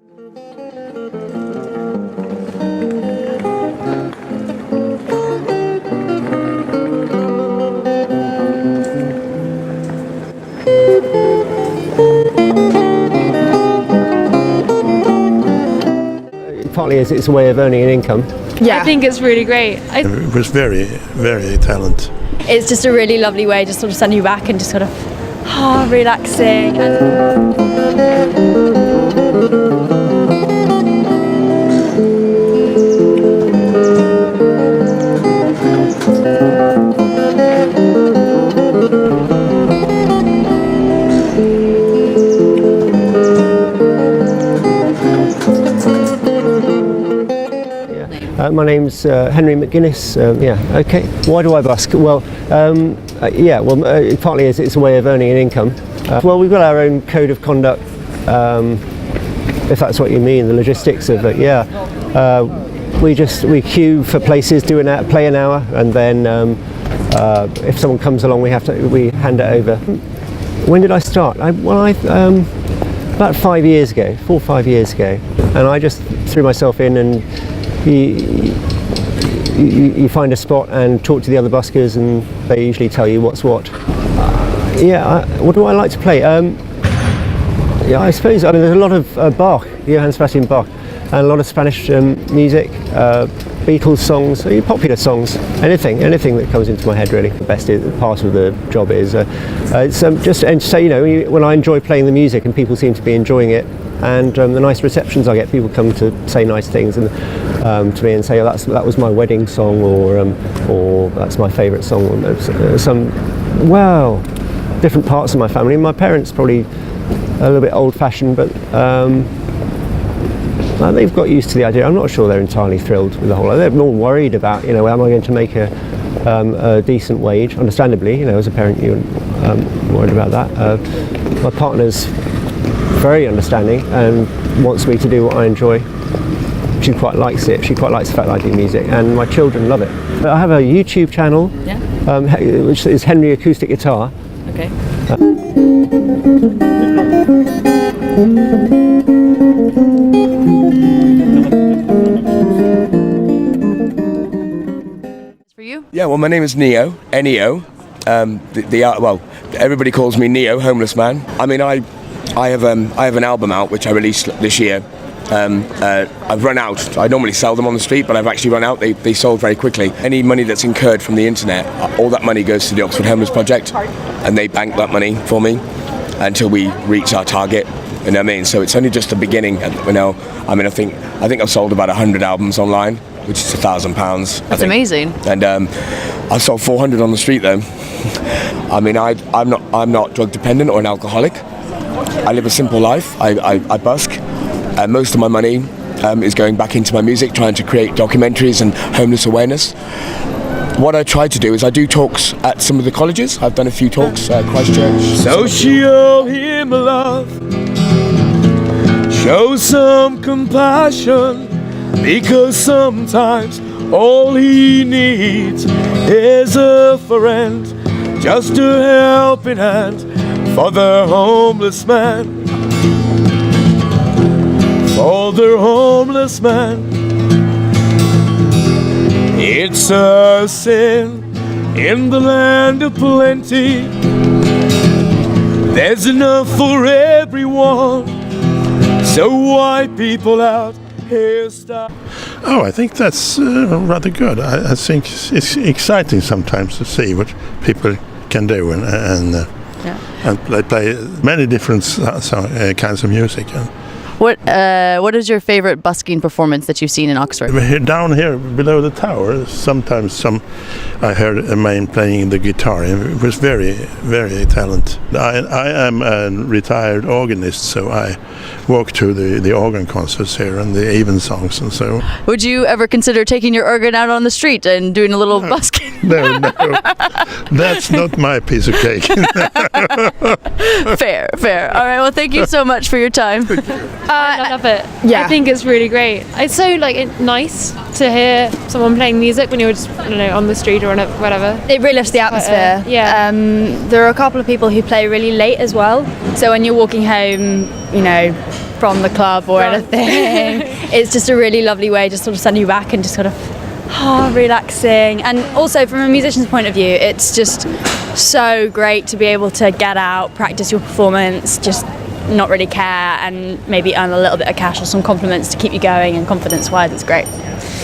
Partly as it's a way of earning an income. Yeah, I think it's really great. It was very, very talented. It's just a really lovely way, just sort of sending you back and just sort of relaxing. My name's Henry McGinnis. Okay. Why do I busk? Well, partly as it's a way of earning an income. Well, we've got our own code of conduct, if that's what you mean, the logistics of it. We queue for places, play an hour, and then if someone comes along, we hand it over. When did I start? About 4 or 5 years ago, and I just threw myself in and. You find a spot and talk to the other buskers, and they usually tell you what's what. What do I like to play? I suppose there's a lot of Bach, Johann Sebastian Bach, and a lot of Spanish music, Beatles songs, popular songs, anything that comes into my head really. The best part of the job is it's just and so when I enjoy playing the music and people seem to be enjoying it. And the nice receptions I get, people come to say nice things and to me and say, "Oh, that was my wedding song," or "That's my favourite song." Different parts of my family. My parents probably a little bit old-fashioned, but they've got used to the idea. I'm not sure they're entirely thrilled with the whole. They're more worried about, am I going to make a decent wage? Understandably, as a parent, you're worried about that. My partner's very understanding and wants me to do what I enjoy. She quite likes it. She quite likes the fact that I do music, and my children love it. I have a YouTube channel, which is Henry Acoustic Guitar. Okay. For you? Yeah, well, my name is Neo, N-E-O. Everybody calls me Neo, homeless man. I mean, I have an album out which I released this year. I've run out. I normally sell them on the street, but I've actually run out. They sold very quickly. Any money that's incurred from the internet, all that money goes to the Oxford Homeless Project, and they bank that money for me until we reach our target. You know what I mean? So it's only just the beginning. I think I've sold about 100 albums online, which is £1,000. That's amazing. And I've sold 400 on the street though. I mean, I'm not drug dependent or an alcoholic. I live a simple life. I busk. Most of my money is going back into my music, trying to create documentaries and homeless awareness. What I try to do is I do talks at some of the colleges. I've done a few talks at Christchurch. So show him love, show some compassion, because sometimes all he needs is a friend, just a helping hand for the homeless man. For the homeless man, it's a sin in the land of plenty. There's enough for everyone, so why people out here stop? Oh, I think that's rather good. I think it's exciting sometimes to see what people can do and play many different kinds of music. What is your favorite busking performance that you've seen in Oxford? Down here below the tower, sometimes I heard a man playing the guitar. It was very, very talented. I am a retired organist, so I walk to the organ concerts here and the evensongs and so. Would you ever consider taking your organ out on the street and doing a little busking? No, that's not my piece of cake. Fair. All right, well, thank you so much for your time. I love it. Yeah, I think it's really great. It's so nice to hear someone playing music when you're just on the street or whatever. It really lifts the atmosphere. There are a couple of people who play really late as well. So when you're walking home, from the club or anything. It's just a really lovely way to sort of send you back and just sort of relaxing. And also from a musician's point of view, it's just so great to be able to get out, practice your performance, just not really care, and maybe earn a little bit of cash or some compliments to keep you going, and confidence-wise it's great.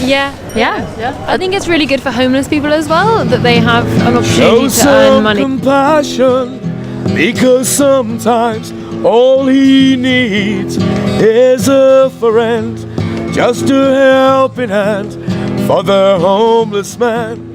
Yeah. Yeah. I think it's really good for homeless people as well, that they have an opportunity Show to earn some money. compassion, because sometimes all he needs is a friend, just a helping hand for the homeless man.